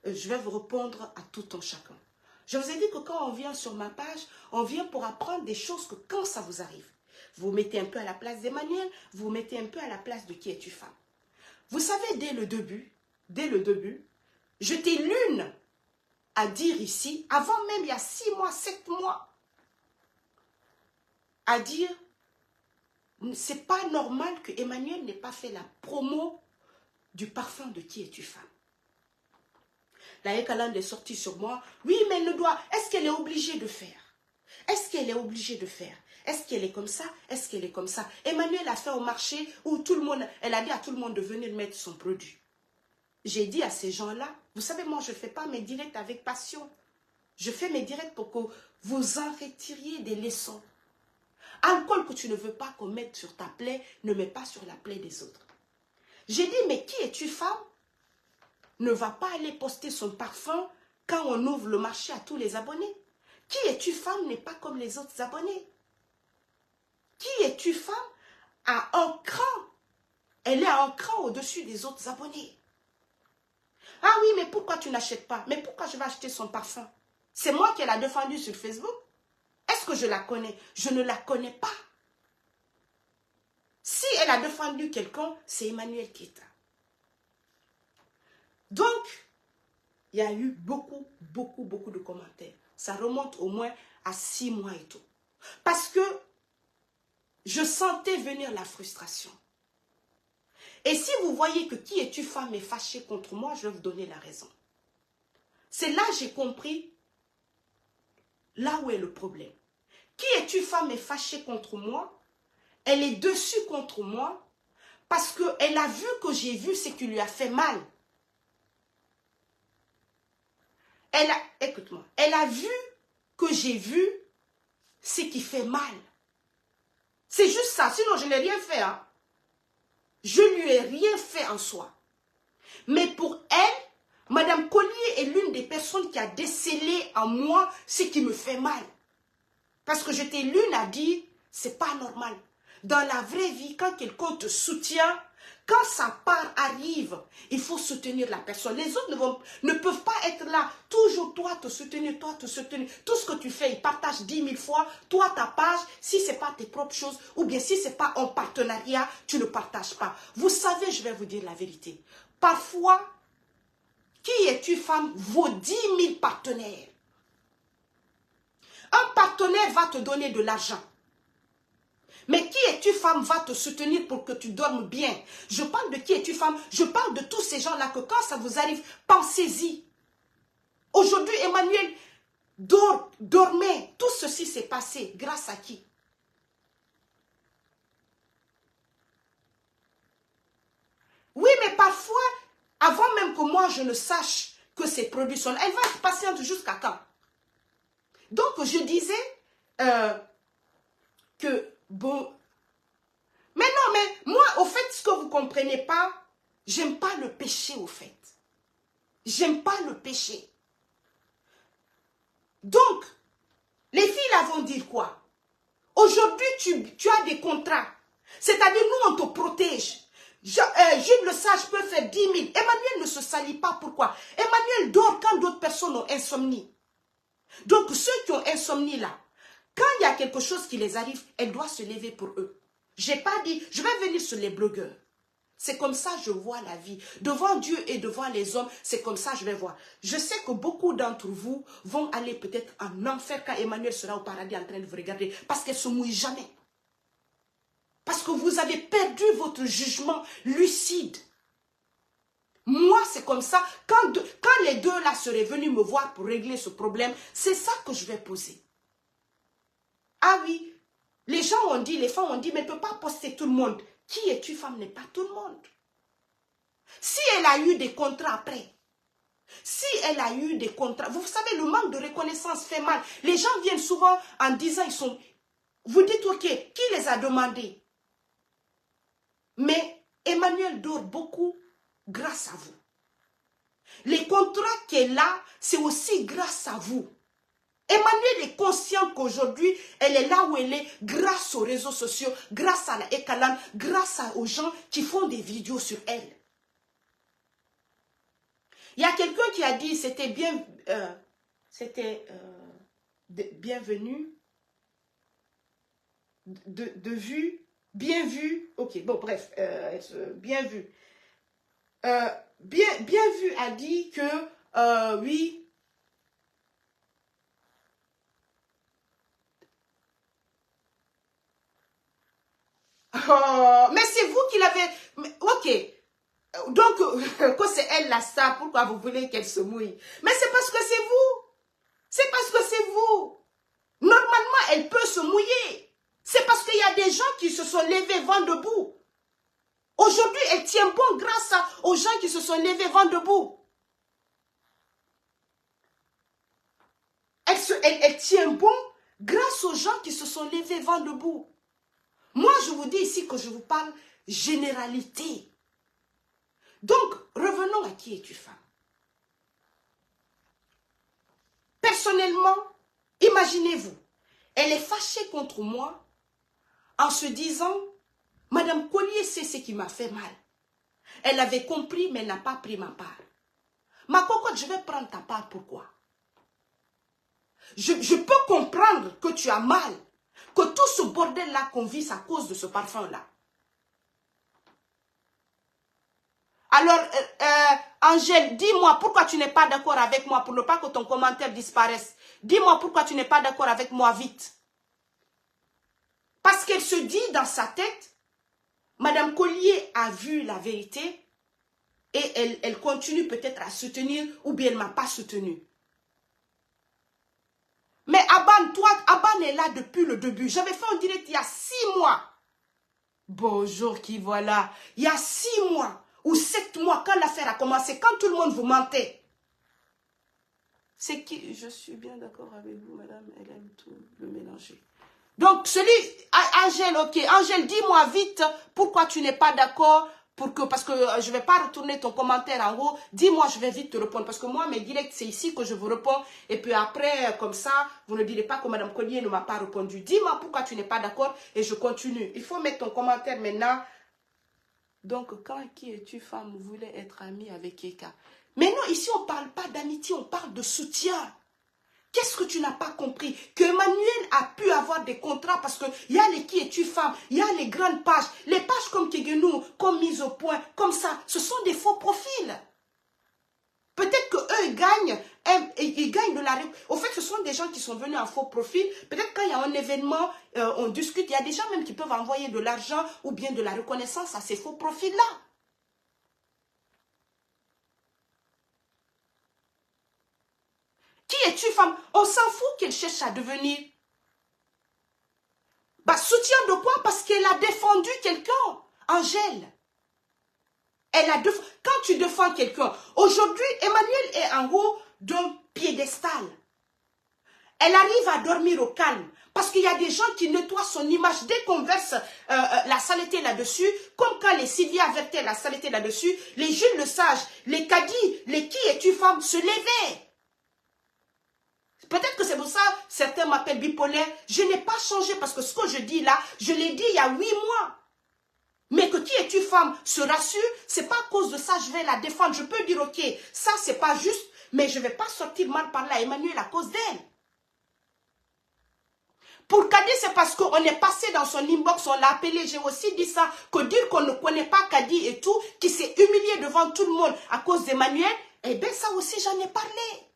je vais vous répondre à tout un chacun. Je vous ai dit que quand on vient sur ma page, on vient pour apprendre des choses que quand ça vous arrive. Vous mettez un peu à la place d'Emmanuel, vous mettez un peu à la place de qui es-tu femme. Vous savez, dès le début, j'étais l'une à dire ici, avant même il y a 6 mois, 7 mois, à dire, c'est pas normal que Emmanuel n'ait pas fait la promo du parfum de qui es-tu femme. La Ekalande est sortie sur moi. Oui, mais elle ne doit. Est-ce qu'elle est obligée de faire? Est-ce qu'elle est obligée de faire? Est-ce qu'elle est comme ça? Est-ce qu'elle est comme ça? Emmanuel a fait au marché où tout le monde, elle a dit à tout le monde de venir mettre son produit. J'ai dit à ces gens-là, vous savez, moi, je ne fais pas mes directs avec passion. Je fais mes directs pour que vous en retiriez des leçons. Alcool que tu ne veux pas qu'on mette sur ta plaie, ne mets pas sur la plaie des autres. J'ai dit, mais qui es-tu, femme? Ne va pas aller poster son parfum quand on ouvre le marché à tous les abonnés. Qui es-tu, femme, n'est pas comme les autres abonnés. Qui es-tu, femme, a un cran. Elle est à un cran au-dessus des autres abonnés. Ah oui, mais pourquoi tu n'achètes pas? Mais pourquoi je vais acheter son parfum? C'est moi qui l'ai défendu sur Facebook. Est-ce que je la connais? Je ne la connais pas. Si elle a défendu quelqu'un, c'est Emmanuel Keita. Donc, il y a eu beaucoup de commentaires. Ça remonte au moins à 6 mois et tout. Parce que je sentais venir la frustration. Et si vous voyez que qui es-tu femme est fâchée contre moi, je vais vous donner la raison. C'est là que j'ai compris là où est le problème. Qui es-tu femme est fâchée contre moi? Elle est dessus contre moi parce qu'elle a vu que j'ai vu ce qui lui a fait mal. Écoute-moi, elle a vu que j'ai vu ce qui fait mal. C'est juste ça, sinon je n'ai rien fait. Hein. Je ne lui ai rien fait en soi. Mais pour elle, Madame Collier est l'une des personnes qui a décelé en moi ce qui me fait mal. Parce que j'étais l'une à dire, c'est pas normal. Dans la vraie vie, quand quelqu'un te soutient, quand sa part arrive, il faut soutenir la personne. Les autres ne peuvent pas être là. Toujours toi te soutenir, toi te soutenir. Tout ce que tu fais, ils partagent 10 000 fois. Toi, ta page, si ce n'est pas tes propres choses, ou bien si ce n'est pas un partenariat, tu ne partages pas. Vous savez, je vais vous dire la vérité. Parfois, qui es-tu, femme, vaut 10 000 partenaires. Un partenaire va te donner de l'argent. Mais qui es-tu, femme, va te soutenir pour que tu dormes bien. Je parle de qui es-tu, femme. Je parle de tous ces gens-là que quand ça vous arrive, pensez-y. Aujourd'hui, Emmanuel dormait. Tout ceci s'est passé grâce à qui? Oui, mais parfois, avant même que moi je ne sache que ces produits sont là, elle va être patiente jusqu'à quand? Donc, je disais que, bon, mais non, mais moi, au fait, ce que vous ne comprenez pas, j'aime pas le péché, au fait. J'aime pas le péché. Donc, les filles là vont dire quoi? Aujourd'hui, tu as des contrats. C'est-à-dire, nous, on te protège. Jules le Sage peut faire 10 000. Emmanuel ne se salit pas. Pourquoi? Emmanuel dort quand d'autres personnes ont insomnie. Donc, ceux qui ont insomnie là, quand il y a quelque chose qui les arrive, elle doit se lever pour eux. Je n'ai pas dit, je vais venir sur les blogueurs. C'est comme ça que je vois la vie. Devant Dieu et devant les hommes, c'est comme ça que je vais voir. Je sais que beaucoup d'entre vous vont aller peut-être en enfer quand Emmanuel sera au paradis en train de vous regarder. Parce qu'elle ne se mouille jamais. Parce que vous avez perdu votre jugement lucide. Moi, c'est comme ça. Quand les deux là seraient venus me voir pour régler ce problème, c'est ça que je vais poser. Ah oui, les gens ont dit, les femmes ont dit, mais ne peux pas poster tout le monde. Qui es-tu, femme, n'est pas tout le monde. Si elle a eu des contrats après, si elle a eu des contrats, vous savez, le manque de reconnaissance fait mal. Les gens viennent souvent en disant, vous dites, ok, qui les a demandés? Mais Emmanuel dort beaucoup grâce à vous. Les contrats qu'elle a, c'est aussi grâce à vous. Emmanuel est consciente qu'aujourd'hui, elle est là où elle est grâce aux réseaux sociaux, grâce à la Ekalan, grâce aux gens qui font des vidéos sur elle. Il y a quelqu'un qui a dit, c'était bien, bienvenue, de vue, bien vu, ok, bon, bref, bien vu. Bien vu a dit que, oui, oh, mais c'est vous qui l'avez, ok. Donc, quand c'est elle la star, pourquoi vous voulez qu'elle se mouille? Mais c'est parce que c'est vous. C'est parce que c'est vous. Normalement, elle peut se mouiller. C'est parce qu'il y a des gens qui se sont levés vent debout. Aujourd'hui, elle tient bon grâce aux gens qui se sont levés vent debout. Elle tient bon grâce aux gens qui se sont levés vent debout. Moi, je vous dis ici que je vous parle généralité. Donc, revenons à qui es-tu femme. Personnellement, imaginez-vous, elle est fâchée contre moi en se disant, Madame Collier sait ce qui m'a fait mal. Elle avait compris, mais n'a pas pris ma part. Ma cocotte, je vais prendre ta part, pourquoi? Je peux comprendre que tu as mal, que tout ce bordel-là qu'on vit à cause de ce parfum-là. Alors, Angèle, dis-moi pourquoi tu n'es pas d'accord avec moi pour ne pas que ton commentaire disparaisse. Dis-moi pourquoi tu n'es pas d'accord avec moi vite. Parce qu'elle se dit dans sa tête, Madame Collier a vu la vérité et elle continue peut-être à soutenir ou bien elle ne m'a pas soutenu. Mais Aban, toi, Aban est là depuis le début. J'avais fait un direct il y a 6 mois. Bonjour, qui voilà. Il y a 6 mois ou 7 mois quand l'affaire a commencé, quand tout le monde vous mentait. C'est qui? Je suis bien d'accord avec vous, madame. Elle aime tout le mélanger. Donc, Angèle, ok. Angèle, dis-moi vite pourquoi tu n'es pas d'accord. Parce que je ne vais pas retourner ton commentaire en haut. Dis-moi, je vais vite te répondre. Parce que moi, mes directs, c'est ici que je vous réponds. Et puis après, comme ça, vous ne direz pas que Mme Collier ne m'a pas répondu. Dis-moi pourquoi tu n'es pas d'accord et je continue. Il faut mettre ton commentaire maintenant. Donc, quand qui es-tu, femme, voulait être amie avec Keka? Mais non, ici, on ne parle pas d'amitié, on parle de soutien. Qu'est-ce que tu n'as pas compris? Que Emmanuel a pu avoir des contrats parce qu'il y a les qui es-tu femme, il y a les grandes pages, les pages comme Kegenou, comme mise au point, comme ça. Ce sont des faux profils. Peut-être qu'eux, ils gagnent de la... Au fait, ce sont des gens qui sont venus en faux profil. Peut-être quand il y a un événement, on discute, il y a des gens même qui peuvent envoyer de l'argent ou bien de la reconnaissance à ces faux profils-là. Qui es-tu, femme? On s'en fout qu'elle cherche à devenir. Bah, soutien de quoi? Parce qu'elle a défendu quelqu'un. Angèle. Quand tu défends quelqu'un, aujourd'hui, Emmanuel est en haut d'un piédestal. Elle arrive à dormir au calme. Parce qu'il y a des gens qui nettoient son image. Dès qu'on verse la saleté là-dessus, comme quand les Sylvia vertaient la saleté là-dessus, les Jules le Sage, les Kadi, les qui es-tu femme se levaient. Peut-être que c'est pour ça certains m'appellent bipolaire. Je n'ai pas changé parce que ce que je dis là, je l'ai dit il y a 8 mois. Mais que qui es-tu femme se rassure, c'est pas à cause de ça je vais la défendre. Je peux dire ok, ça c'est pas juste, mais je ne vais pas sortir mal parler à Emmanuel à cause d'elle. Pour Kadi, c'est parce qu'on est passé dans son inbox, on l'a appelé, j'ai aussi dit ça, que dire qu'on ne connaît pas Kadi et tout, qui s'est humilié devant tout le monde à cause d'Emmanuel, eh bien ça aussi j'en ai parlé.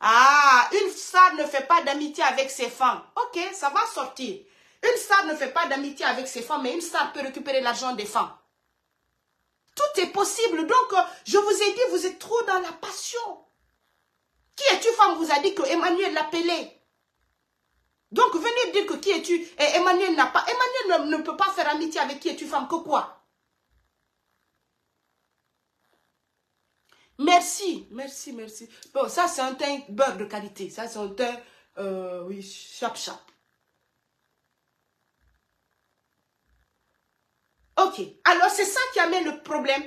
Ah, une star ne fait pas d'amitié avec ses femmes. Ok, ça va sortir. Une star ne fait pas d'amitié avec ses femmes, mais une star peut récupérer l'argent des femmes. Tout est possible. Donc, je vous ai dit, vous êtes trop dans la passion. Qui es-tu, femme, vous a dit que Emmanuel l'appelait. Donc, venez dire que qui es-tu et Emmanuel n'a pas. Emmanuel ne peut pas faire amitié avec qui es-tu, femme, que quoi? Merci, merci, merci. Bon, ça, c'est un teint beurre de qualité. Ça, c'est un teint, oui, chap-chap. Ok, alors c'est ça qui amène le problème.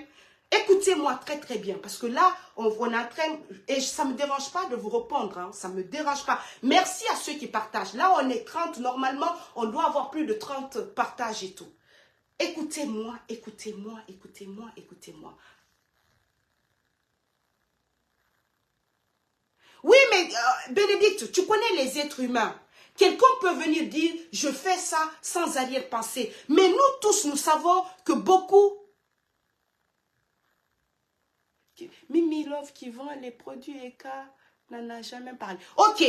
Écoutez-moi très très bien, parce que là, on est en train, et ça ne me dérange pas de vous répondre, hein, ça ne me dérange pas. Merci à ceux qui partagent. Là, on est 30, normalement, on doit avoir plus de 30 partages et tout. Écoutez-moi, écoutez-moi, écoutez-moi, écoutez-moi. Oui, mais Bénédicte, tu connais les êtres humains. Quelqu'un peut venir dire, je fais ça sans arrière-pensée. Mais nous tous, nous savons que beaucoup... Mimi Love qui vend les produits ECA n'en a jamais parlé. Ok,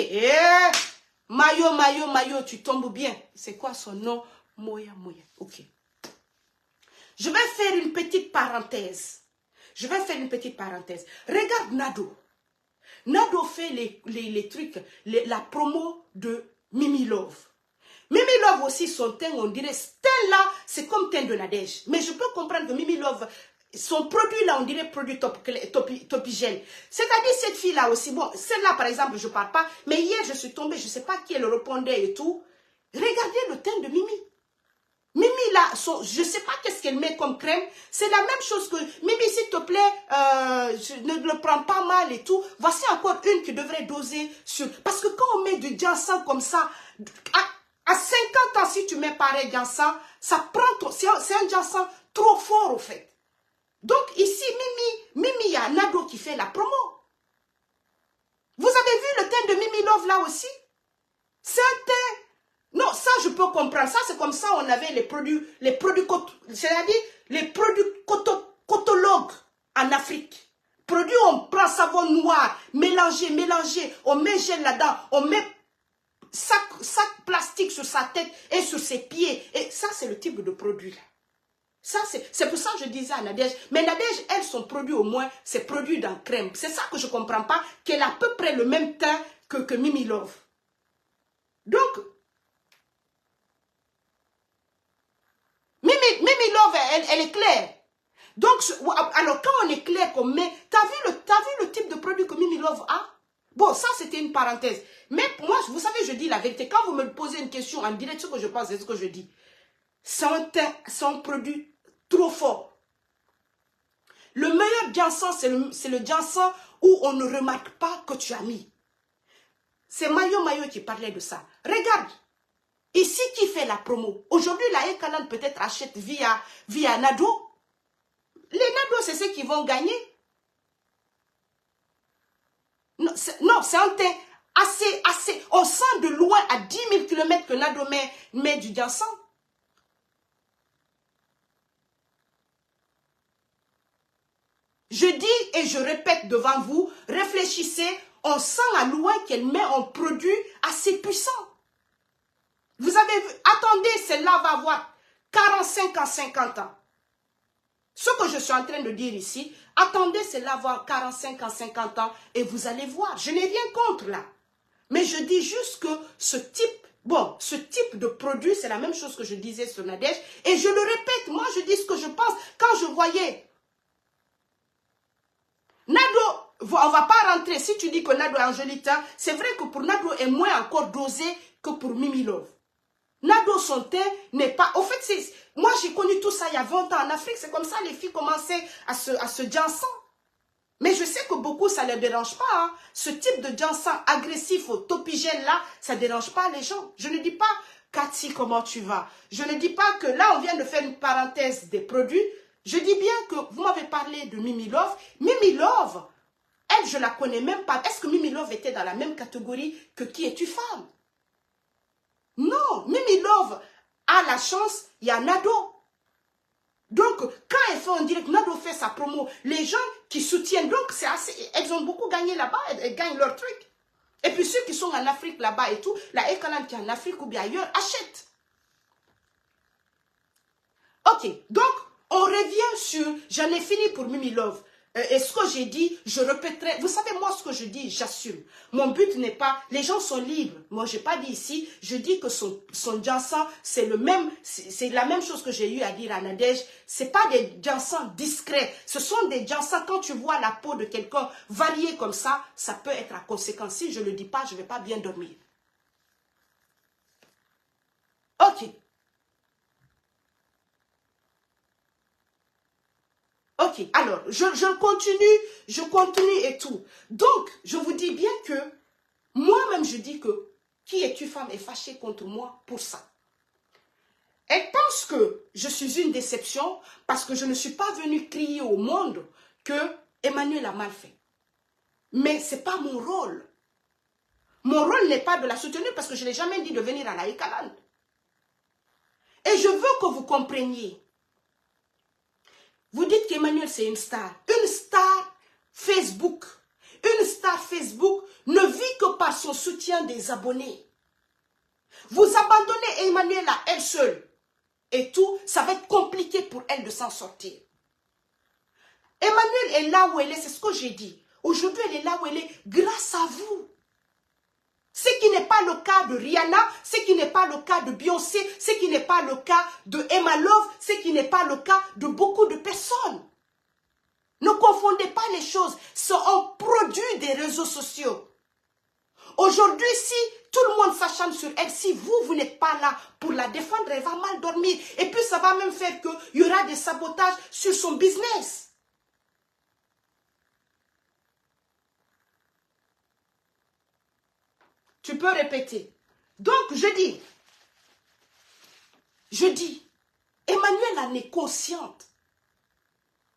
Mayo, tu tombes bien. C'est quoi son nom? Moya. Ok. Je vais faire une petite parenthèse. Regarde Nado. Nado fait les trucs, la promo de Mimi Love. Mimi Love aussi, son teint, on dirait, Stella, c'est comme teint de Nadège. Mais je peux comprendre que Mimi Love, son produit là, on dirait produit Topigel. C'est-à-dire cette fille-là aussi, bon, celle-là par exemple, je ne parle pas, mais hier je suis tombée, je ne sais pas qui elle répondait et tout. Regardez le teint de Mimi. Mimi là, je ne sais pas qu'est-ce qu'elle met comme crème. C'est la même chose que... Mimi, s'il te plaît, ne le prends pas mal et tout. Voici encore une qui devrait doser sur... Parce que quand on met du ginseng comme ça, à 50 ans, si tu mets pareil ginseng, ça prend... C'est un ginseng trop fort, au fait. Donc ici, Mimi, il y a Nado qui fait la promo. Vous avez vu le teint de Mimi Love là aussi? C'est un teint... Non, ça, je peux comprendre. Ça, c'est comme ça, on avait les produits c'est-à-dire les produits cotologues en Afrique. Produits, on prend savon noir, mélangé, on met gel là-dedans, on met sac plastique sur sa tête et sur ses pieds. Et ça, c'est le type de produit là. Ça, c'est pour ça que je disais à Nadège. Mais Nadège, elle, son produit au moins, c'est produit dans crème. C'est ça que je ne comprends pas, qu'elle a à peu près le même teint que Mimi Love. Donc, Mimi Love, elle est claire. Donc, alors quand on est clair qu'on met... T'as vu le type de produit que Mimi Love a? Bon, ça c'était une parenthèse. Mais moi, vous savez, je dis la vérité. Quand vous me posez une question en direct, ce que je pense, c'est ce que je dis. C'est un produit trop fort. Le meilleur ginseng, c'est le ginseng où on ne remarque pas que tu as mis. C'est Mayo qui parlait de ça. Regarde. Ici, qui fait la promo? Aujourd'hui, la Ekalan peut-être achète via Nado. Les Nado, c'est ceux qui vont gagner. Non, c'est un teint assez... On sent de loin, à 10 000 km que Nado met du ginseng. Je dis et je répète devant vous, réfléchissez, on sent à loin qu'elle met un produit assez puissant. Vous avez vu, attendez, celle-là va avoir 45 à 50 ans. Ce que je suis en train de dire ici, attendez, celle-là va avoir 45 à 50 ans et vous allez voir. Je n'ai rien contre là. Mais je dis juste que ce type de produit, c'est la même chose que je disais sur Nadège. Et je le répète, moi je dis ce que je pense. Quand je voyais Nado, on ne va pas rentrer. Si tu dis que Nado est Angelita, c'est vrai que pour Nado est moins encore dosé que pour Mimi Love. Nado, son teint n'est pas... Au fait, moi j'ai connu tout ça il y a 20 ans en Afrique. C'est comme ça les filles commençaient à se ginseng. Mais je sais que beaucoup ça ne les dérange pas. Hein. Ce type de ginseng agressif au topigène là, ça ne dérange pas les gens. Je ne dis pas, Cathy, comment tu vas? Je ne dis pas que là on vient de faire une parenthèse des produits. Je dis bien que vous m'avez parlé de Mimi Love. Mimi Love, elle, je ne la connais même pas. Est-ce que Mimi Love était dans la même catégorie que Qui es-tu femme? Non, Mimi Love a la chance, il y a Nado. Donc, quand elle fait en direct, Nado fait sa promo, les gens qui soutiennent, donc c'est assez, elles ont beaucoup gagné là-bas, elles gagnent leur truc. Et puis ceux qui sont en Afrique là-bas et tout, la Ekalan qui est en Afrique ou bien ailleurs, achètent. Ok, donc, on revient sur, j'en ai fini pour Mimi Love. Et ce que j'ai dit, je répéterai. Vous savez, moi, ce que je dis, j'assume. Mon but n'est pas... Les gens sont libres. Moi, je n'ai pas dit ici. Je dis que son ginseng, c'est la même chose que j'ai eu à dire à Nadège. Ce n'est pas des ginseng discrets. Ce sont des ginseng, quand tu vois la peau de quelqu'un variée comme ça, ça peut être à conséquence. Si je ne le dis pas, je ne vais pas bien dormir. Ok. Ok, alors, je continue et tout. Donc, je vous dis bien que, moi-même, je dis que, qui es-tu femme est fâchée contre moi pour ça. Elle pense que je suis une déception parce que je ne suis pas venue crier au monde que Emmanuel a mal fait. Mais ce n'est pas mon rôle. Mon rôle n'est pas de la soutenir parce que je n'ai jamais dit de venir à la Ekaland. Et je veux que vous compreniez. Vous dites qu'Emmanuel c'est une star. Une star Facebook. Une star Facebook ne vit que par son soutien des abonnés. Vous abandonnez Emmanuel à elle seule. Et tout, ça va être compliqué pour elle de s'en sortir. Emmanuel est là où elle est, c'est ce que j'ai dit. Aujourd'hui, elle est là où elle est grâce à vous. Ce qui n'est pas le cas de Rihanna, ce qui n'est pas le cas de Beyoncé, ce qui n'est pas le cas de Emma Love, ce qui n'est pas le cas de beaucoup de personnes. Ne confondez pas les choses, c'est un produit des réseaux sociaux. Aujourd'hui, si tout le monde s'acharne sur elle, si vous n'êtes pas là pour la défendre, elle va mal dormir. Et puis ça va même faire qu'il y aura des sabotages sur son business. Tu peux répéter. Donc, je dis, Emmanuel en est consciente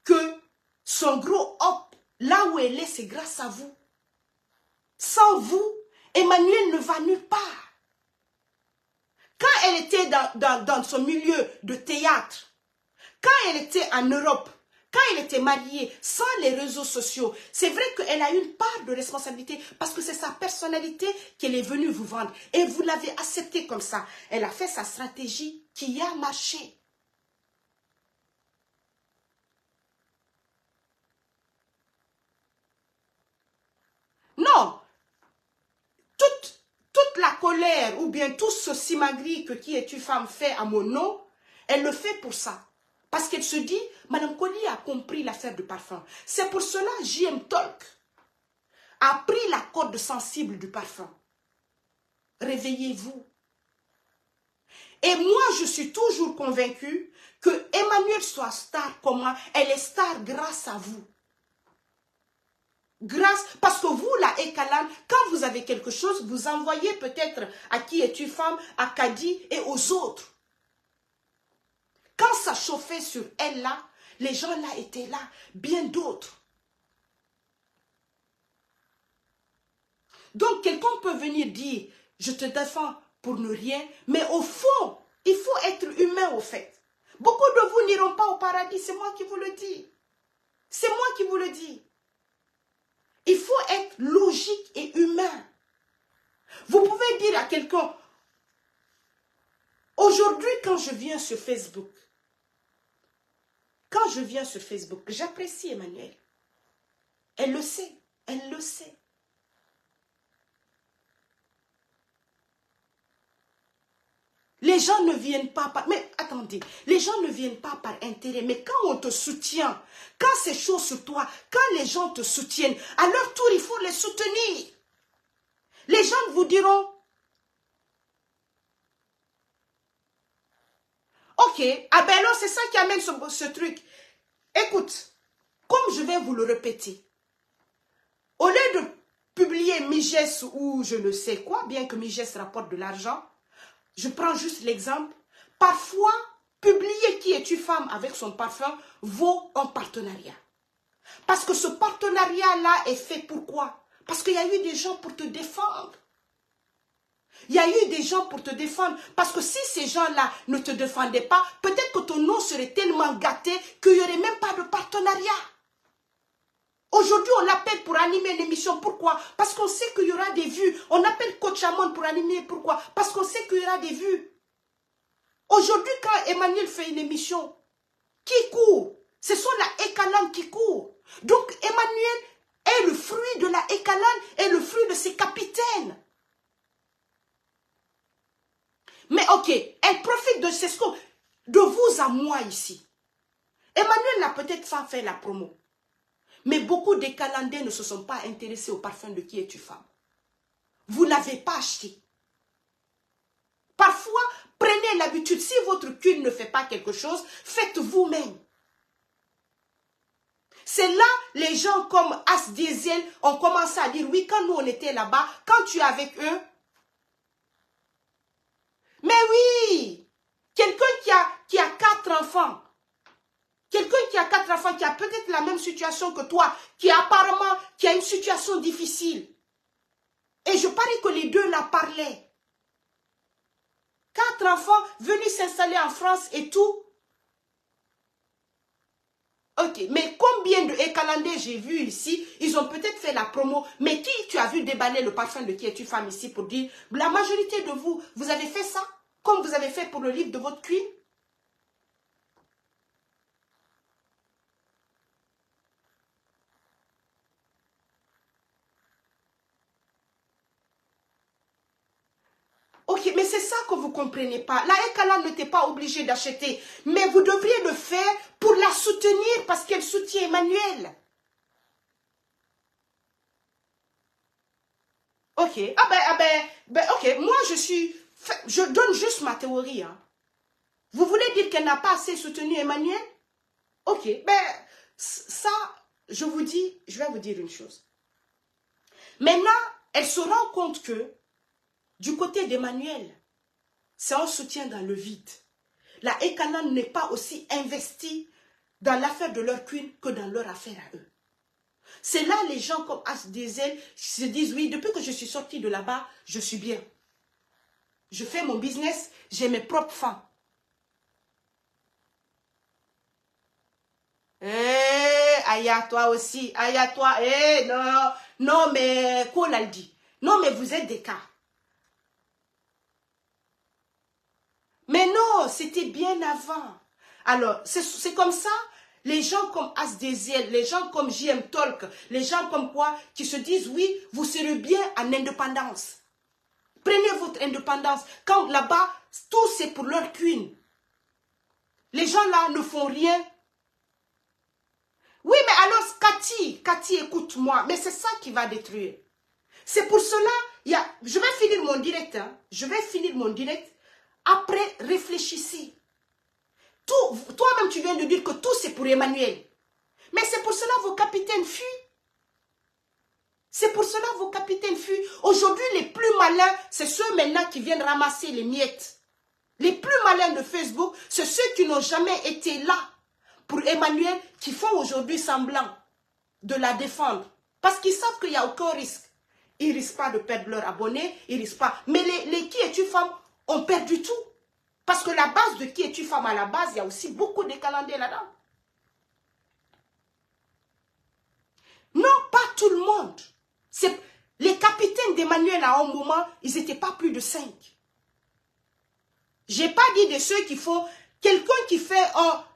que son gros hop, là où elle est, c'est grâce à vous. Sans vous, Emmanuel ne va nulle part. Quand elle était dans son milieu de théâtre, quand elle était en Europe, quand elle était mariée, sans les réseaux sociaux, c'est vrai qu'elle a une part de responsabilité parce que c'est sa personnalité qu'elle est venue vous vendre. Et vous l'avez accepté comme ça. Elle a fait sa stratégie qui a marché. Non, toute la colère ou bien tout ce simagri que Qui es-tu femme fait à mon nom, elle le fait pour ça. Parce qu'elle se dit, Madame Koli a compris l'affaire du parfum. C'est pour cela JM Talk a pris la corde sensible du parfum. Réveillez-vous. Et moi, je suis toujours convaincue que Emmanuel soit star comme moi. Elle est star grâce à vous. Parce que vous, la Ekaland, quand vous avez quelque chose, vous envoyez peut-être à Qui es-tu femme, à Kadi et aux autres. Quand ça chauffait sur elle là, les gens là étaient là, bien d'autres. Donc quelqu'un peut venir dire, je te défends pour ne rien, mais au fond, il faut être humain au fait. Beaucoup de vous n'iront pas au paradis, c'est moi qui vous le dis. C'est moi qui vous le dis. Il faut être logique et humain. Vous pouvez dire à quelqu'un, aujourd'hui quand je viens sur Facebook, j'apprécie Emmanuel. Elle le sait, elle le sait. Les gens ne viennent pas par... Mais attendez, les gens ne viennent pas par intérêt. Mais quand on te soutient, quand c'est chaud sur toi, quand les gens te soutiennent, à leur tour, il faut les soutenir. Les gens vous diront, ok, ah ben alors c'est ça qui amène ce truc. Écoute, comme je vais vous le répéter, au lieu de publier Miges ou je ne sais quoi, bien que Miges rapporte de l'argent, je prends juste l'exemple. Parfois, publier Qui es-tu femme avec son parfum vaut un partenariat. Parce que ce partenariat-là est fait pourquoi? Parce qu'il y a eu des gens pour te défendre. Il y a eu des gens pour te défendre. Parce que si ces gens-là ne te défendaient pas, peut-être que ton nom serait tellement gâté qu'il n'y aurait même pas de partenariat. Aujourd'hui, on l'appelle pour animer une émission. Pourquoi? Parce qu'on sait qu'il y aura des vues. On appelle Coach Amon pour animer. Pourquoi? Parce qu'on sait qu'il y aura des vues. Aujourd'hui, quand Emmanuel fait une émission, qui court? Ce sont la Ekaland qui court. Donc, Emmanuel est le fruit de la Ekaland, est le fruit de ses capitaines. Mais ok, elle profite de de vous à moi ici. Emmanuel n'a peut-être pas fait la promo. Mais beaucoup d'Ekalandais ne se sont pas intéressés au parfum de Qui es-tu femme. Vous ne l'avez pas acheté. Parfois, prenez l'habitude, si votre cul ne fait pas quelque chose, faites vous-même. C'est là, les gens comme As Diesel ont commencé à dire, oui, quand nous on était là-bas, quand tu es avec eux, mais oui, Quelqu'un qui a 4 enfants. Quelqu'un qui a 4 enfants, qui a peut-être la même situation que toi, qui a une situation difficile. Et je parie que les deux la parlaient. 4 enfants venus s'installer en France et tout. Ok, mais combien de Ekalandais j'ai vu ici, ils ont peut-être fait la promo, mais qui tu as vu déballer le parfum de Qui es-tu femme ici pour dire, la majorité de vous, vous avez fait ça, comme vous avez fait pour le livre de votre queen? Ok, mais c'est ça que vous ne comprenez pas. La Ekala n'était pas obligée d'acheter, mais vous devriez le faire pour la soutenir parce qu'elle soutient Emmanuel. Ok, ok, moi je donne juste ma théorie. Hein. Vous voulez dire qu'elle n'a pas assez soutenu Emmanuel? Ok, ben ça, je vais vous dire une chose. Maintenant, elle se rend compte que du côté d'Emmanuel, c'est un soutien dans le vide. La Ekana n'est pas aussi investie dans l'affaire de leur queen que dans leur affaire à eux. C'est là les gens comme HDZ se disent, oui, depuis que je suis sortie de là-bas, je suis bien. Je fais mon business, j'ai mes propres femmes. Aïe à toi aussi, aïe à toi, non, non, mais, quoi l'a dit? Non, mais vous êtes des cas. Mais non, c'était bien avant. Alors, c'est comme ça, les gens comme Asdéziel, les gens comme JM Talk, les gens comme quoi, qui se disent, oui, vous serez bien en indépendance. Prenez votre indépendance. Quand là-bas, tout c'est pour leur queen. Les gens là ne font rien. Oui, mais alors, Cathy, écoute-moi, mais c'est ça qui va détruire. C'est pour cela, je vais finir mon direct, hein. Je vais finir mon direct. Après, réfléchissez. Toi-même, tu viens de dire que tout, c'est pour Emmanuel. Mais c'est pour cela vos capitaines fuient. C'est pour cela vos capitaines fuient. Aujourd'hui, les plus malins, c'est ceux maintenant qui viennent ramasser les miettes. Les plus malins de Facebook, c'est ceux qui n'ont jamais été là pour Emmanuel, qui font aujourd'hui semblant de la défendre. Parce qu'ils savent qu'il n'y a aucun risque. Ils ne risquent pas de perdre leurs abonnés, ils ne risquent pas. Mais les Qui es-tu femme ont perdu tout. Parce que la base de Qui es-tu femme à la base, il y a aussi beaucoup de calendriers là-dedans. Non, pas tout le monde. Les capitaines d'Emmanuel à un moment, ils n'étaient pas plus de 5. Je n'ai pas dit de ceux qui font, quelqu'un qui fait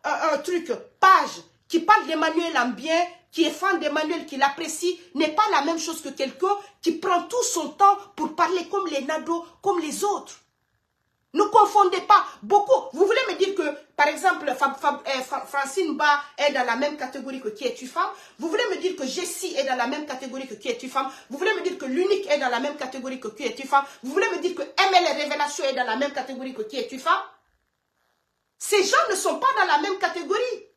un truc, page, qui parle d'Emmanuel en bien, qui est fan d'Emmanuel, qui l'apprécie, n'est pas la même chose que quelqu'un qui prend tout son temps pour parler comme les nados, comme les autres. Ne confondez pas. Beaucoup. Vous voulez me dire que, par exemple, Francine Ba est dans la même catégorie que Qui es-tu femme? Vous voulez me dire que Jessie est dans la même catégorie que Qui es-tu femme? Vous voulez me dire que l'unique est dans la même catégorie que Qui es-tu femme? Vous voulez me dire que ML Révélation est dans la même catégorie que Qui es-tu femme? Ces gens ne sont pas dans la même catégorie.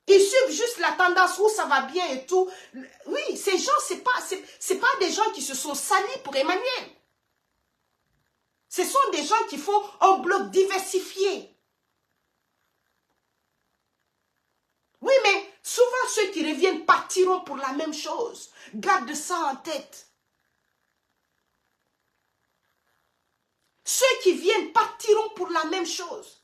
Ils suivent juste la tendance où ça va bien et tout. Oui, ces gens, c'est pas des gens qui se sont salis pour Emmanuel. Ce sont des gens qui font un bloc diversifié. Oui, mais souvent ceux qui reviennent partiront pour la même chose. Garde ça en tête. Ceux qui viennent partiront pour la même chose.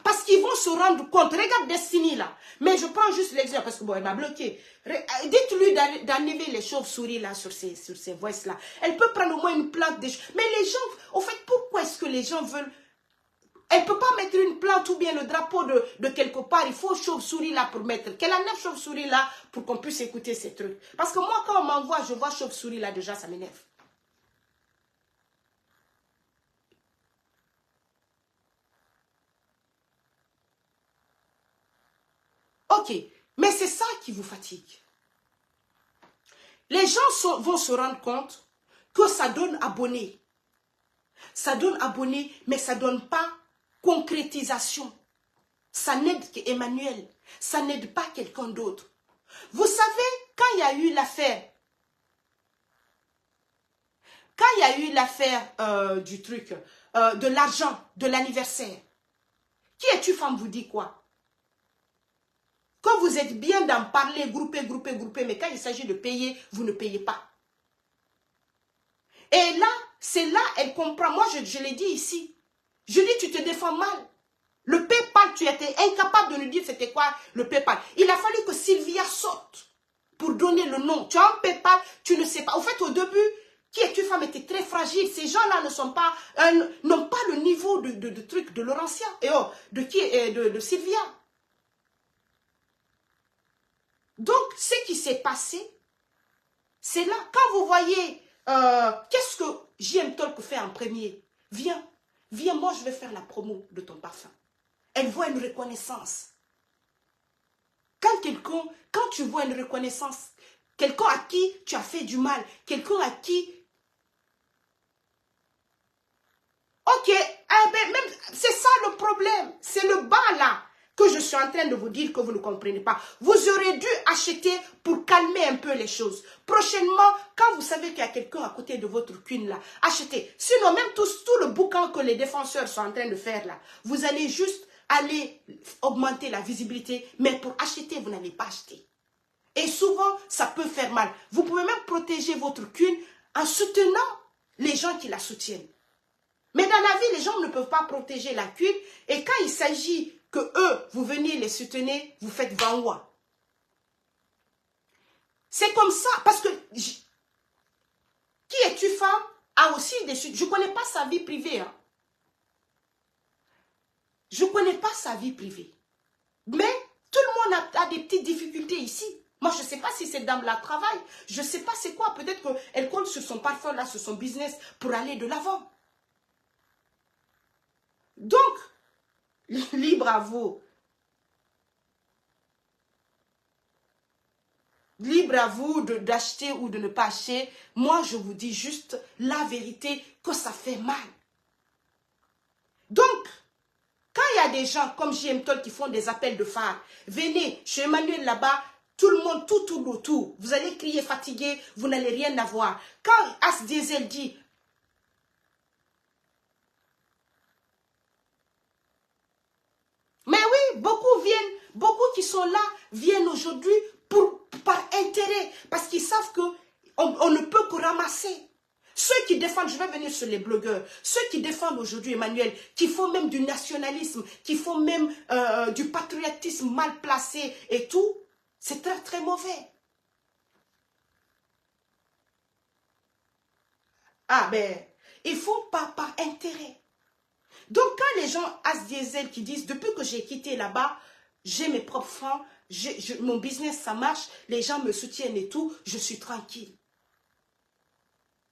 Parce qu'ils vont se rendre compte. Regarde Destiny là. Mais je prends juste l'exemple parce que bon, elle m'a bloqué. Dites-lui d'enlever les chauves-souris là sur ces voices là. Elle peut prendre au moins une plante. Mais les gens, au fait, pourquoi est-ce que les gens veulent... Elle ne peut pas mettre une plante ou bien le drapeau de quelque part. Il faut chauve-souris là pour mettre. Qu'elle enlève chauve-souris là pour qu'on puisse écouter ces trucs. Parce que moi, quand on m'envoie, je vois chauve-souris là, déjà, ça m'énerve. Ok, mais c'est ça qui vous fatigue. Les gens vont se rendre compte que ça donne abonné. Ça donne abonné, mais ça ne donne pas concrétisation. Ça n'aide qu'Emmanuel. Ça n'aide pas quelqu'un d'autre. Vous savez, quand il y a eu l'affaire, du truc, de l'argent, de l'anniversaire. Qui es-tu, femme, vous dit quoi? Quand vous êtes bien d'en parler, grouper, mais quand il s'agit de payer, vous ne payez pas. Et là, c'est là, elle comprend. Moi, je l'ai dit ici. Je dis, tu te défends mal. Le PayPal, tu étais incapable de nous dire c'était quoi le PayPal. Il a fallu que Sylvia saute pour donner le nom. Tu as un PayPal, tu ne sais pas. Au fait, au début, qui es-tu, femme, était très fragile. Ces gens-là n'ont pas le niveau de truc de Laurentien. Et de Sylvia. Donc, ce qui s'est passé, c'est là, quand vous voyez, qu'est-ce que JM Talk fait en premier? Viens, moi je vais faire la promo de ton parfum. Elle voit une reconnaissance. Quand tu vois une reconnaissance, quelqu'un à qui tu as fait du mal, quelqu'un à qui... Ok, c'est ça le problème, c'est le bas là que je suis en train de vous dire que vous ne comprenez pas. Vous aurez dû acheter pour calmer un peu les choses. Prochainement, quand vous savez qu'il y a quelqu'un à côté de votre queen là, achetez. Sinon, même tout le boucan que les défenseurs sont en train de faire là, vous allez juste aller augmenter la visibilité, mais pour acheter, vous n'allez pas acheter. Et souvent, ça peut faire mal. Vous pouvez même protéger votre queen en soutenant les gens qui la soutiennent. Mais dans la vie, les gens ne peuvent pas protéger la queen. Et quand il s'agit que eux, vous veniez les soutenir, vous faites vanwa. C'est comme ça. Parce que, qui es-tu, femme, a aussi des... Je ne connais pas sa vie privée. Hein. Je ne connais pas sa vie privée. Mais tout le monde a des petites difficultés ici. Moi, je ne sais pas si cette dame-là travaille. Je ne sais pas c'est quoi. Peut-être qu'elle compte sur son parfum, là, sur son business, pour aller de l'avant. Donc, libre à vous. Libre à vous d'acheter ou de ne pas acheter. Moi, je vous dis juste la vérité que ça fait mal. Donc, quand il y a des gens comme JM Talk qui font des appels de phare, venez chez Emmanuel là-bas, tout le monde, tout autour. Vous allez crier fatigué, vous n'allez rien avoir. Quand As Diesel dit... Mais oui, beaucoup qui sont là viennent aujourd'hui par intérêt, parce qu'ils savent qu'on ne peut que ramasser. Ceux qui défendent, je vais venir sur les blogueurs, ceux qui défendent aujourd'hui Emmanuel, qui font même du nationalisme, qui font même du patriotisme mal placé et tout, c'est très très mauvais. Ah ben, ils font pas par intérêt. Donc quand les gens As Diesel qui disent, depuis que j'ai quitté là-bas, j'ai mes propres fonds, mon business ça marche, les gens me soutiennent et tout, je suis tranquille.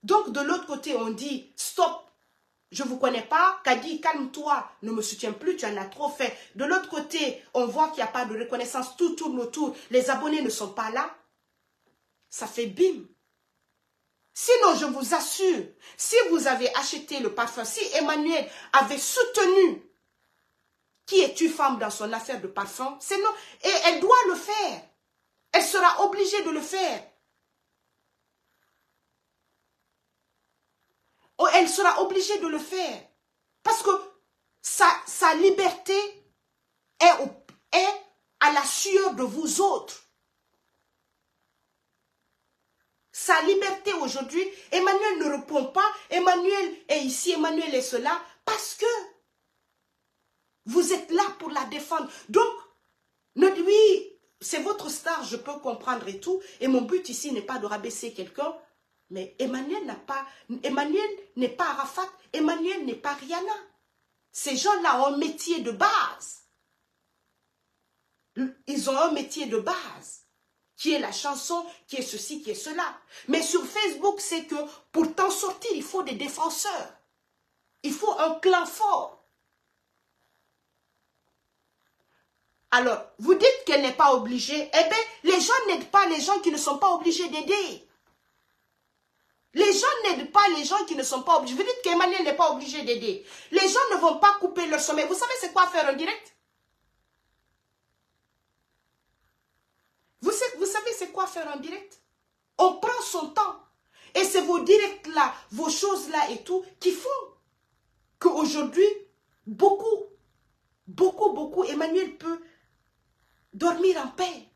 Donc de l'autre côté on dit, stop, je ne vous connais pas, Kadi, calme-toi, ne me soutiens plus, tu en as trop fait. De l'autre côté, on voit qu'il n'y a pas de reconnaissance, tout tourne autour, les abonnés ne sont pas là, ça fait bim. Sinon, je vous assure, si vous avez acheté le parfum, si Emmanuel avait soutenu qui es-tu, femme, dans son affaire de parfum, c'est non. Et elle doit le faire. Elle sera obligée de le faire. Oh, elle sera obligée de le faire. Parce que sa liberté est à la sueur de vous autres. Sa liberté aujourd'hui, Emmanuel ne répond pas. Emmanuel est ici, Emmanuel est cela. Parce que vous êtes là pour la défendre. Donc, oui, c'est votre star, je peux comprendre et tout. Et mon but ici n'est pas de rabaisser quelqu'un. Mais Emmanuel n'est pas Arafat. Emmanuel n'est pas Rihanna. Ces gens-là ont un métier de base. Ils ont un métier de base. Qui est la chanson, qui est ceci, qui est cela. Mais sur Facebook, c'est que pour t'en sortir, il faut des défenseurs. Il faut un clan fort. Alors, vous dites qu'elle n'est pas obligée. Eh bien, les gens n'aident pas les gens qui ne sont pas obligés d'aider. Les gens n'aident pas les gens qui ne sont pas obligés. Vous dites qu'Emmanuel n'est pas obligé d'aider. Les gens ne vont pas couper leur sommeil. Vous savez c'est quoi faire un direct? Vous savez c'est quoi faire un direct? On prend son temps. Et c'est vos directs là, vos choses là et tout qui font qu'aujourd'hui, beaucoup, Emmanuel peut dormir en paix.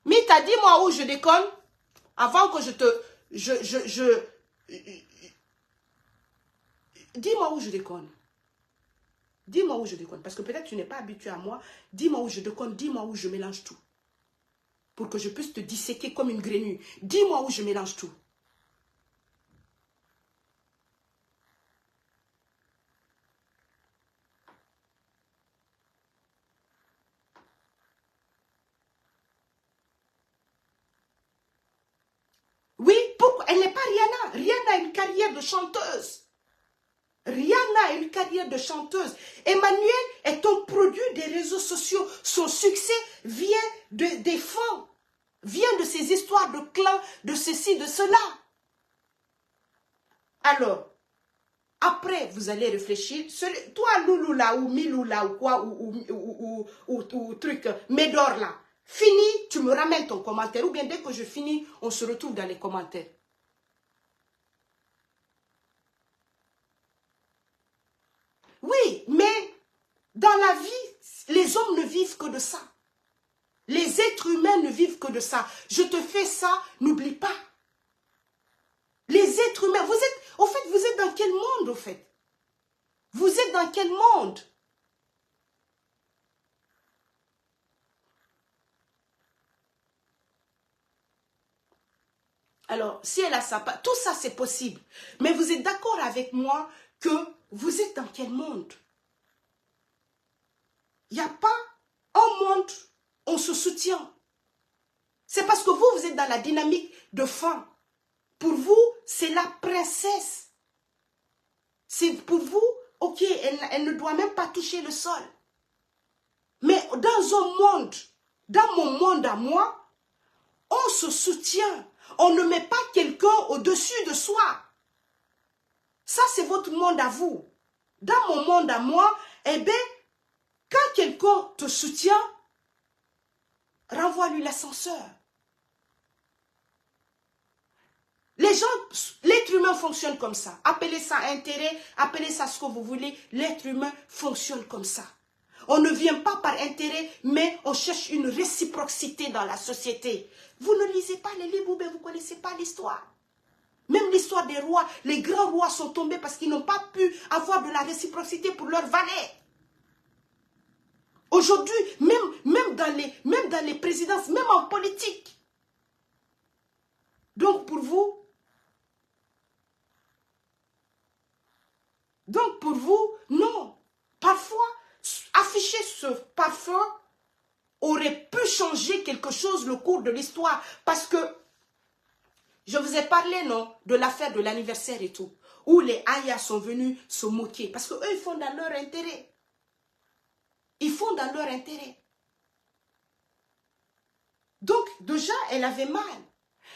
Mita, dis-moi où je déconne avant que je te... Dis-moi où je déconne. Dis-moi où je déconne. Parce que peut-être tu n'es pas habitué à moi. Dis-moi où je déconne. Dis-moi où je mélange tout. Pour que je puisse te disséquer comme une grenouille. Dis-moi où je mélange tout. Oui, pourquoi? Elle n'est pas Rihanna. Rihanna a une carrière de chanteuse. Rihanna a une carrière de chanteuse. Emmanuel est un produit des réseaux sociaux. Son succès vient des fans. Vient de ces histoires de clans, de ceci, de cela. Alors, après, vous allez réfléchir. Toi, Loulou là, ou Milou là, ou quoi, ou truc, Médor là. Fini, tu me ramènes ton commentaire. Ou bien dès que je finis, on se retrouve dans les commentaires. Oui, mais dans la vie, les hommes ne vivent que de ça. Les êtres humains ne vivent que de ça. Je te fais ça, n'oublie pas. Les êtres humains, vous êtes dans quel monde, au fait? Vous êtes dans quel monde? Alors, si elle a ça, tout ça c'est possible. Mais vous êtes d'accord avec moi que vous êtes dans quel monde? Il n'y a pas un monde, on se soutient. C'est parce que vous êtes dans la dynamique de fin. Pour vous, c'est la princesse. C'est pour vous, ok, elle ne doit même pas toucher le sol. Mais dans mon monde à moi, on se soutient. On ne met pas quelqu'un au-dessus de soi. Ça, c'est votre monde à vous. Dans mon monde à moi, eh bien, quand quelqu'un te soutient, renvoie-lui l'ascenseur. Les gens, l'être humain fonctionne comme ça. Appelez ça intérêt, appelez ça ce que vous voulez. L'être humain fonctionne comme ça. On ne vient pas par intérêt, mais on cherche une réciprocité dans la société. Vous ne lisez pas les livres, mais vous ne connaissez pas l'histoire. Même l'histoire des rois, les grands rois sont tombés parce qu'ils n'ont pas pu avoir de la réciprocité pour leurs valets. Aujourd'hui, même dans les présidences, même en politique. Donc pour vous, non. Parfois, afficher ce parfum aurait pu changer quelque chose le cours de l'histoire. Parce que, je vous ai parlé, non, de l'affaire de l'anniversaire et tout. Où les Ayas sont venus se moquer. Parce qu'eux, ils font dans leur intérêt. Ils font dans leur intérêt. Donc, déjà, elle avait mal.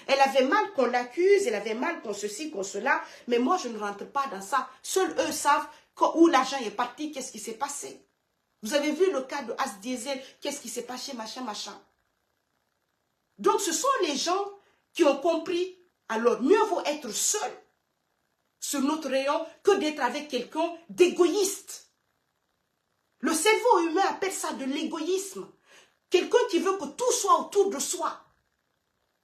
Elle avait mal qu'on l'accuse, elle avait mal qu'on ceci, qu'on cela. Mais moi, je ne rentre pas dans ça. Seuls eux savent où l'argent est parti, qu'est-ce qui s'est passé. Vous avez vu le cas de As Diesel, qu'est-ce qui s'est passé, machin. Donc, ce sont les gens qui ont compris, alors mieux vaut être seul sur notre rayon que d'être avec quelqu'un d'égoïste. Le cerveau humain appelle ça de l'égoïsme. Quelqu'un qui veut que tout soit autour de soi.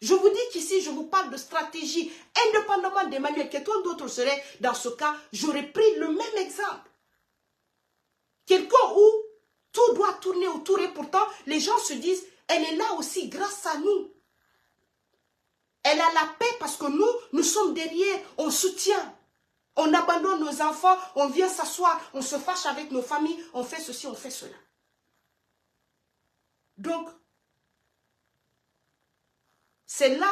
Je vous dis qu'ici, je vous parle de stratégie. Indépendamment d'Emmanuel, quelqu'un d'autre serait dans ce cas, j'aurais pris le même exemple. Quelqu'un où tout doit tourner autour et pourtant, les gens se disent, elle est là aussi grâce à nous. Elle a la paix parce que nous sommes derrière, on soutient. On abandonne nos enfants, on vient s'asseoir, on se fâche avec nos familles, on fait ceci, on fait cela. Donc, c'est là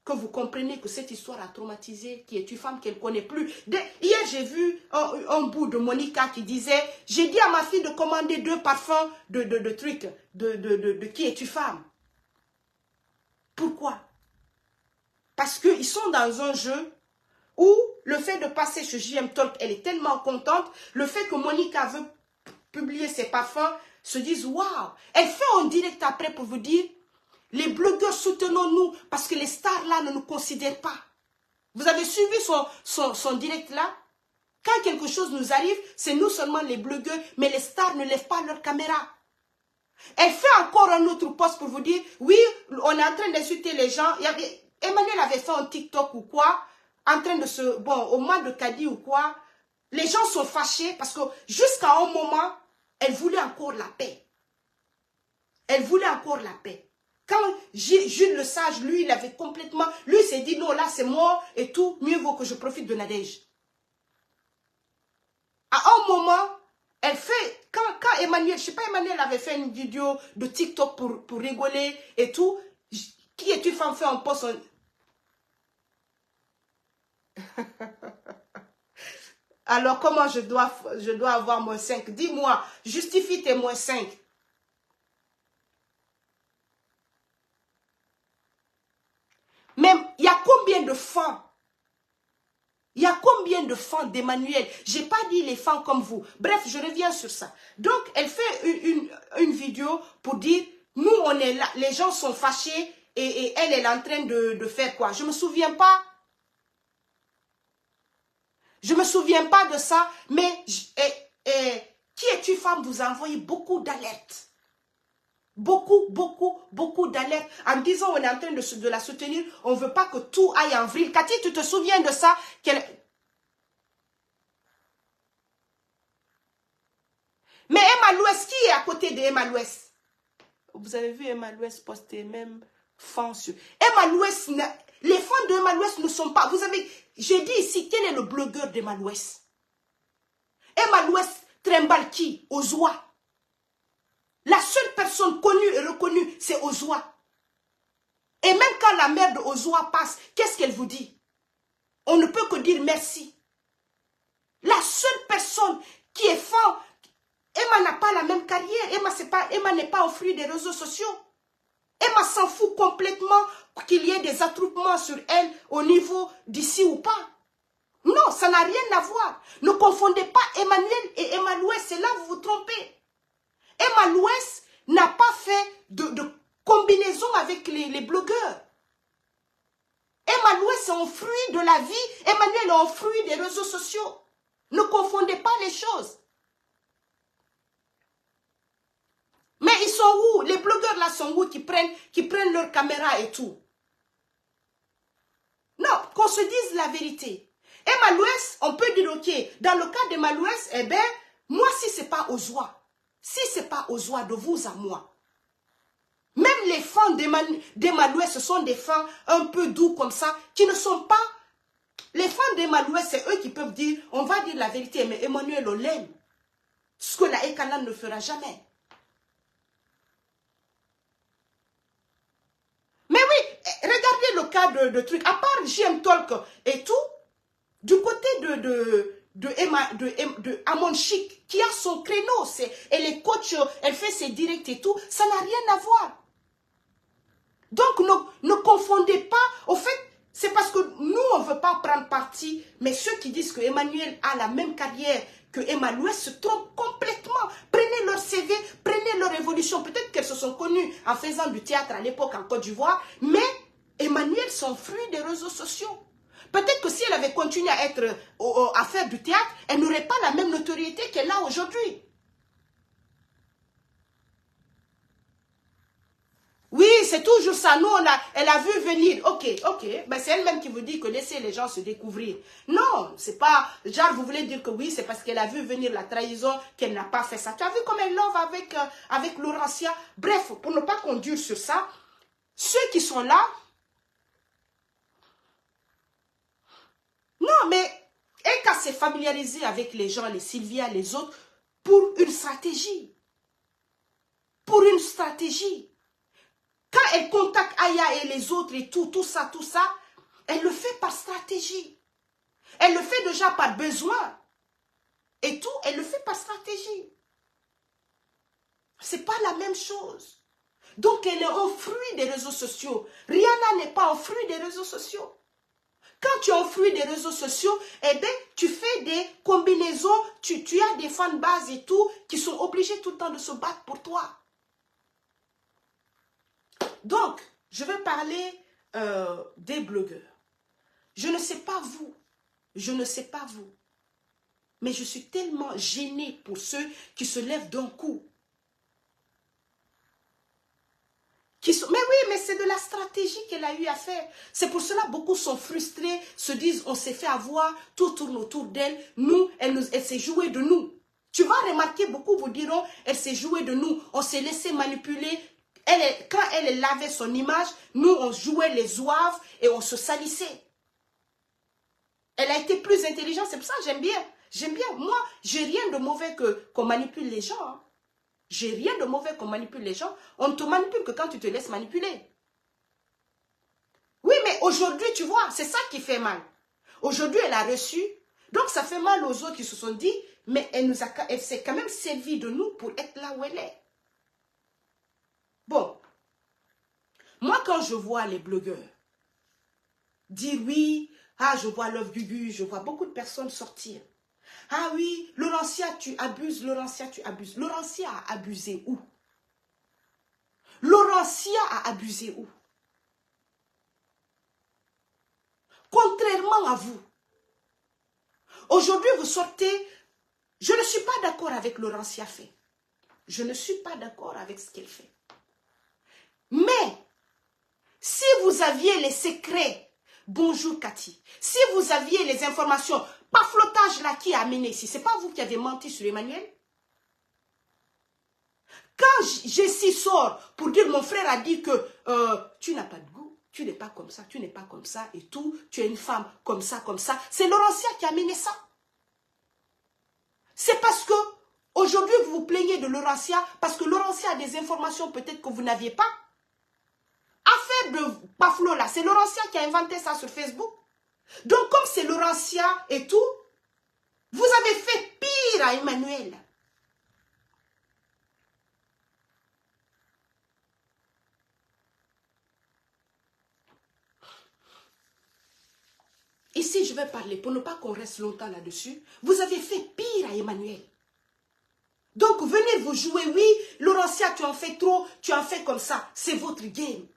que vous comprenez que cette histoire a traumatisé, qui est une femme qu'elle ne connaît plus. Hier, j'ai vu un bout de Monica qui disait, j'ai dit à ma fille de commander 2 parfums de trucs, de qui est une femme. Pourquoi? Parce qu'ils sont dans un jeu où le fait de passer chez JM Talk, elle est tellement contente, le fait que Monica veut publier ses parfums, se disent, waouh, elle fait un direct après pour vous dire, Les blogueurs, soutenons-nous parce que les stars là ne nous considèrent pas. Vous avez suivi son direct là? Quand quelque chose nous arrive, c'est nous seulement les blogueurs, mais les stars ne lèvent pas leur caméra. Elle fait encore un autre post pour vous dire, oui, on est en train d'insulter les gens. Emmanuel avait fait un TikTok ou quoi, en train de se... Bon, au mois de Kadi ou quoi, les gens sont fâchés parce que jusqu'à un moment, elle voulait encore la paix. Elle voulait encore la paix. Quand Jules le Sage, lui, il avait complètement... Lui, il s'est dit, non, là, c'est mort et tout, mieux vaut que je profite de Nadège. À un moment, elle fait... Quand Emmanuel, je ne sais pas, Emmanuel avait fait une vidéo de TikTok pour rigoler et tout. Qui est-tu, femme, fait un post... Alors, comment je dois avoir moins 5? Dis-moi, justifie tes moins 5. Même, il y a combien de fans? Il y a combien de fans d'Emmanuel? Je n'ai pas dit les fans comme vous. Bref, je reviens sur ça. Donc, elle fait une vidéo pour dire, nous, on est là, les gens sont fâchés et elle est en train de faire quoi? Je ne me souviens pas. Je ne me souviens pas de ça, mais qui es-tu, femme, vous a envoyé beaucoup d'alertes. Beaucoup d'alertes en disant on est en train de la soutenir, on ne veut pas que tout aille en vrille. Cathy, tu te souviens de ça? Mais Emma Louès, qui est à côté de Emma Louès? Vous avez vu Emma Louès poster même fan sur... Emma Louès, les fans de Emma Louès ne sont pas... Vous avez... J'ai dit ici, quel est le blogueur d'Emma Louès? Emma Louès trimballe qui? Ozoa. La seule personne connue et reconnue, c'est Ozoa. Et même quand la mère de Ozoa passe, qu'est-ce qu'elle vous dit? On ne peut que dire merci. La seule personne qui est fan, Emma n'a pas la même carrière. Emma n'est pas au fruit des réseaux sociaux. Emma s'en fout complètement qu'il y ait des attroupements sur elle au niveau d'ici ou pas. Non, ça n'a rien à voir. Ne confondez pas Emmanuel et Emma Louès, c'est là que vous vous trompez. Emma Louès n'a pas fait de combinaison avec les blogueurs. Emma Louès est un fruit de la vie. Emmanuel est un fruit des réseaux sociaux. Ne confondez pas les choses. Mais ils sont où? Les blogueurs là sont où qui prennent leur caméra et tout? Non, qu'on se dise la vérité. Emma Louès, on peut dire ok, dans le cas d'Emma Louès, eh bien, moi si c'est pas Ozoa, si c'est pas Ozoa de vous à moi, même les fans d'Emma Louès, ce sont des fans un peu doux comme ça, qui ne sont pas... Les fans d'Emma Louès, c'est eux qui peuvent dire, on va dire la vérité, mais Emmanuel, on l'aime. Ce que la Ekana ne fera jamais. Mais oui, regardez le cas de trucs. À part JM Talk et tout, du côté de Amon Chic, qui a son créneau, elle est coach, elle fait ses directs et tout, ça n'a rien à voir. Donc, ne confondez pas. Au fait, c'est parce que nous, on ne veut pas prendre parti, mais ceux qui disent que Emmanuel a la même carrière que Emma Louès se trompent complètement. Prenez leur CV, prenez leur évolution. Peut-être qu'elles se sont connues en faisant du théâtre à l'époque en Côte d'Ivoire, mais Emmanuel, son fruit des réseaux sociaux. Peut-être que si elle avait continué à faire du théâtre, elle n'aurait pas la même notoriété qu'elle a aujourd'hui. Oui, c'est toujours ça. Nous, elle a vu venir. Ok. Ben, c'est elle-même qui vous dit que laissez les gens se découvrir. Non, c'est pas... Genre, vous voulez dire que oui, c'est parce qu'elle a vu venir la trahison qu'elle n'a pas fait ça. Tu as vu comme elle love avec Laurentia. Bref, pour ne pas conduire sur ça, ceux qui sont là... Non, mais elle qu'à se familiariser avec les gens, les Sylvia, les autres, pour une stratégie. Pour une stratégie. Quand elle contacte Aya et les autres et tout ça, elle le fait par stratégie. Elle le fait déjà par besoin. Et tout, elle le fait par stratégie. C'est pas la même chose. Donc, elle est un fruit des réseaux sociaux. Rihanna n'est pas un fruit des réseaux sociaux. Quand tu es un fruit des réseaux sociaux, eh bien, tu fais des combinaisons, tu as des fans bases et tout, qui sont obligés tout le temps de se battre pour toi. Donc, je vais parler des blogueurs. Je ne sais pas vous, mais je suis tellement gênée pour ceux qui se lèvent d'un coup. Mais oui, mais c'est de la stratégie qu'elle a eu à faire. C'est pour cela que beaucoup sont frustrés, se disent on s'est fait avoir, tout tourne autour d'elle. Nous, elle s'est jouée de nous. Tu vas remarquer, beaucoup vous diront, elle s'est jouée de nous. On s'est laissé manipuler. Quand elle lavait son image, nous, on jouait les zouaves et on se salissait. Elle a été plus intelligente, c'est pour ça que j'aime bien. J'aime bien. Moi, j'ai rien de mauvais qu'on manipule les gens. Hein. J'ai rien de mauvais qu'on manipule les gens. On ne te manipule que quand tu te laisses manipuler. Oui, mais aujourd'hui, tu vois, c'est ça qui fait mal. Aujourd'hui, elle a reçu. Donc, ça fait mal aux autres qui se sont dit, mais elle s'est quand même servie de nous pour être là où elle est. Bon. Moi, quand je vois les blogueurs dire oui, ah, je vois Love Gugu, je vois beaucoup de personnes sortir. Ah oui, Laurentia, tu abuses, Laurentia, tu abuses. Laurentia a abusé où? Laurentia a abusé où? Contrairement à vous. Aujourd'hui, vous sortez. Je ne suis pas d'accord avec Laurentia fait. Je ne suis pas d'accord avec ce qu'elle fait. Mais, si vous aviez les secrets, bonjour Cathy, si vous aviez les informations, pas flottage là qui a amené ici, c'est pas vous qui avez menti sur Emmanuel? Quand Jessie sort pour dire mon frère a dit que tu n'as pas de goût, tu n'es pas comme ça, tu n'es pas comme ça et tout, tu es une femme comme ça, c'est Laurentia qui a amené ça. C'est parce que aujourd'hui vous vous plaignez de Laurentia parce que Laurentia a des informations peut-être que vous n'aviez pas. Affaire de Paflo là, c'est Laurentia qui a inventé ça sur Facebook. Donc comme c'est Laurentia et tout, vous avez fait pire à Emmanuel. Ici, je vais parler pour ne pas qu'on reste longtemps là-dessus. Vous avez fait pire à Emmanuel. Donc, venez vous jouer. Oui, Laurentia, tu en fais trop, tu en fais comme ça. C'est votre game.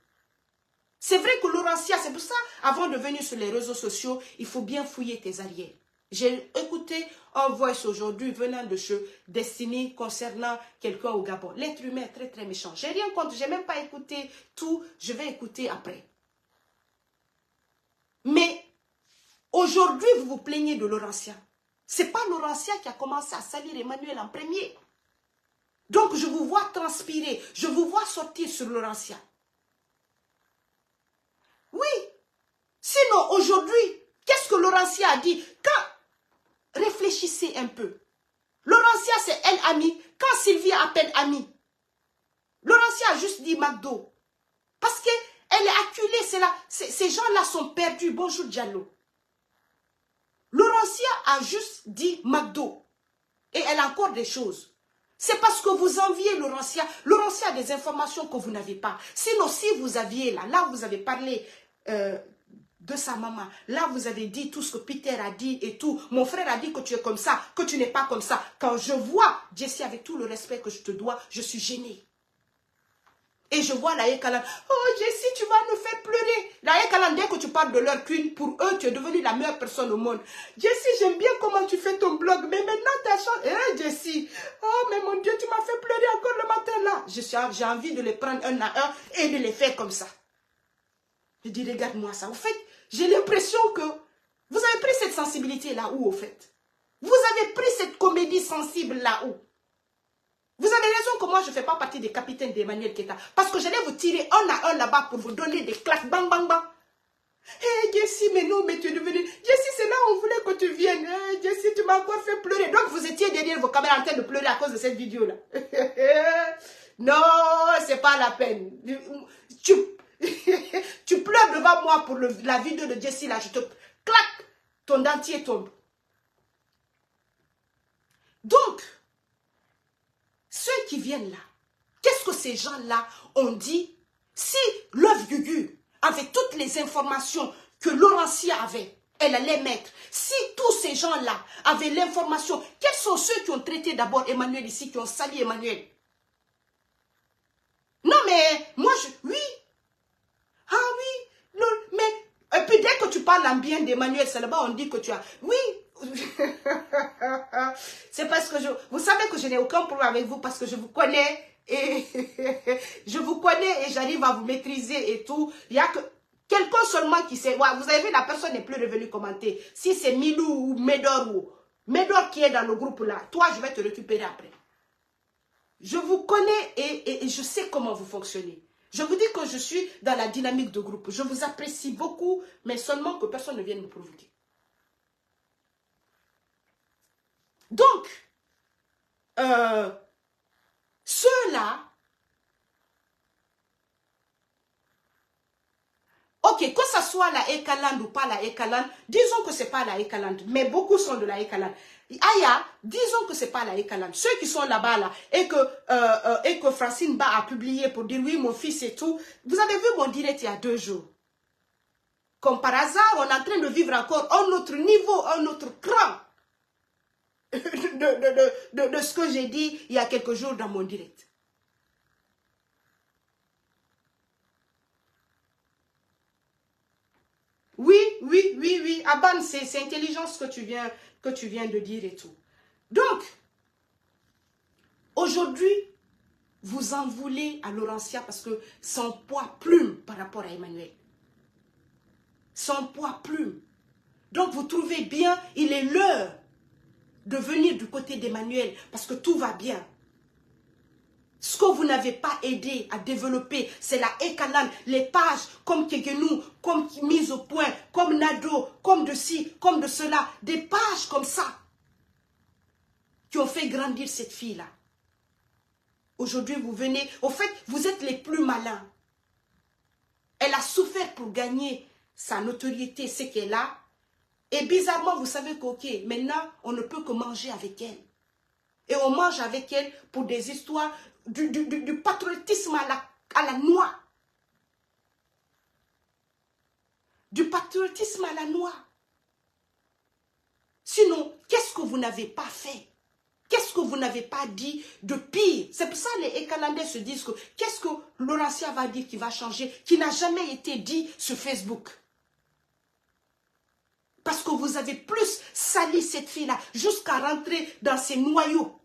C'est vrai que Laurentia, c'est pour ça, avant de venir sur les réseaux sociaux, il faut bien fouiller tes arrières. J'ai écouté un voice aujourd'hui venant de chez Destiny concernant quelqu'un au Gabon. L'être humain est très très méchant. J'ai rien contre, j'ai même pas écouté tout. Je vais écouter après. Mais aujourd'hui, vous vous plaignez de Laurentia. Ce n'est pas Laurentia qui a commencé à salir Emmanuel en premier. Donc, je vous vois transpirer. Je vous vois sortir sur Laurentia. Oui. Sinon, aujourd'hui, qu'est-ce que Laurentia a dit? Réfléchissez un peu. Laurentia, c'est elle amie. Quand Sylvie appelle amie, Laurentia a juste dit McDo. Parce qu'elle est acculée. Ces gens-là sont perdus. Bonjour, Diallo. Laurentia a juste dit McDo. Et elle a encore des choses. C'est parce que vous enviez Laurentia. Laurentia a des informations que vous n'avez pas. Sinon, si vous aviez là vous avez parlé de sa maman. Là, vous avez dit tout ce que Peter a dit et tout. Mon frère a dit que tu es comme ça, que tu n'es pas comme ça. Quand je vois Jessie, avec tout le respect que je te dois, je suis gênée. Et je vois la Yekalan. Oh, Jessie, tu vas nous faire pleurer. La Yekalan, dès que tu parles de leur queen, pour eux, tu es devenue la meilleure personne au monde. Jessie, j'aime bien comment tu fais ton blog. Mais maintenant, tu as changé. Jessie. Oh, mais mon Dieu, tu m'as fait pleurer encore le matin là. J'ai envie de les prendre un à un et de les faire comme ça. Je dis, regarde-moi ça. Au fait, j'ai l'impression que vous avez pris cette sensibilité là où, au fait. Vous avez pris cette comédie sensible là où. Vous avez raison que moi, je ne fais pas partie des capitaines d'Emmanuel Keta. Parce que j'allais vous tirer un à un là-bas pour vous donner des claques. Bang, bang, bang. Hé, Jessie, mais non, mais tu es devenue... Jessie, c'est là où on voulait que tu viennes. Hey, Jessie, tu m'as encore fait pleurer. Donc, vous étiez derrière vos caméras en train de pleurer à cause de cette vidéo-là. Non, c'est pas la peine. Tu pleures devant moi pour la vidéo de Jessie, là. Je te claque. Ton dentier tombe. Donc, ceux qui viennent là, qu'est-ce que ces gens-là ont dit? Si Love Gugu avait toutes les informations que Laurentia avait, elle allait mettre. Si tous ces gens-là avaient l'information, quels sont ceux qui ont traité d'abord Emmanuel ici, qui ont sali Emmanuel? Non mais, moi, oui, Et puis dès que tu parles en bien d'Emmanuel Salaba, on dit que tu as... Oui. C'est parce que vous savez que je n'ai aucun problème avec vous parce que je vous connais et je vous connais et j'arrive à vous maîtriser et tout. Il y a que quelqu'un seulement qui sait. Ouais, vous avez vu, la personne n'est plus revenue commenter. Si c'est Milou ou Médor qui est dans le groupe là, toi je vais te récupérer après. Je vous connais et je sais comment vous fonctionnez. Je vous dis que je suis dans la dynamique de groupe. Je vous apprécie beaucoup, mais seulement que personne ne vienne me provoquer. Donc, ceux-là, ok, que ce soit la Ekaland ou pas la Ekaland, disons que ce n'est pas la Ekaland, mais beaucoup sont de la Ekaland. Aya, disons que ce n'est pas la Ekaland. Ceux qui sont là-bas, là, et que Francine Ba a publié pour dire oui, mon fils et tout. Vous avez vu mon direct il y a 2 jours. Comme par hasard, on est en train de vivre encore un autre niveau, un autre cran de ce que j'ai dit il y a quelques jours dans mon direct. Oui, oui, oui, oui. Aban, c'est intelligent ce que tu viens de dire et tout. Donc, aujourd'hui, vous en voulez à Laurentia parce que son poids plume par rapport à Emmanuel. Son poids plume. Donc, vous trouvez bien, il est l'heure de venir du côté d'Emmanuel parce que tout va bien. Ce que vous n'avez pas aidé à développer, c'est la Ekalan, les pages comme Kegenou, comme Mise au Point, comme Nado, comme de ci, comme de cela. Des pages comme ça qui ont fait grandir cette fille-là. Aujourd'hui, vous venez, au fait, vous êtes les plus malins. Elle a souffert pour gagner sa notoriété, ce qu'elle a. Et bizarrement, vous savez qu'ok, maintenant, on ne peut que manger avec elle. Et on mange avec elle pour des histoires du patriotisme à la noix. Du patriotisme à la noix. Sinon, qu'est-ce que vous n'avez pas fait? Qu'est-ce que vous n'avez pas dit de pire? C'est pour ça que les Ekalandais se disent que qu'est-ce que Laurentia va dire qui va changer, qui n'a jamais été dit sur Facebook. Parce que vous avez plus sali cette fille-là jusqu'à rentrer dans ses noyaux.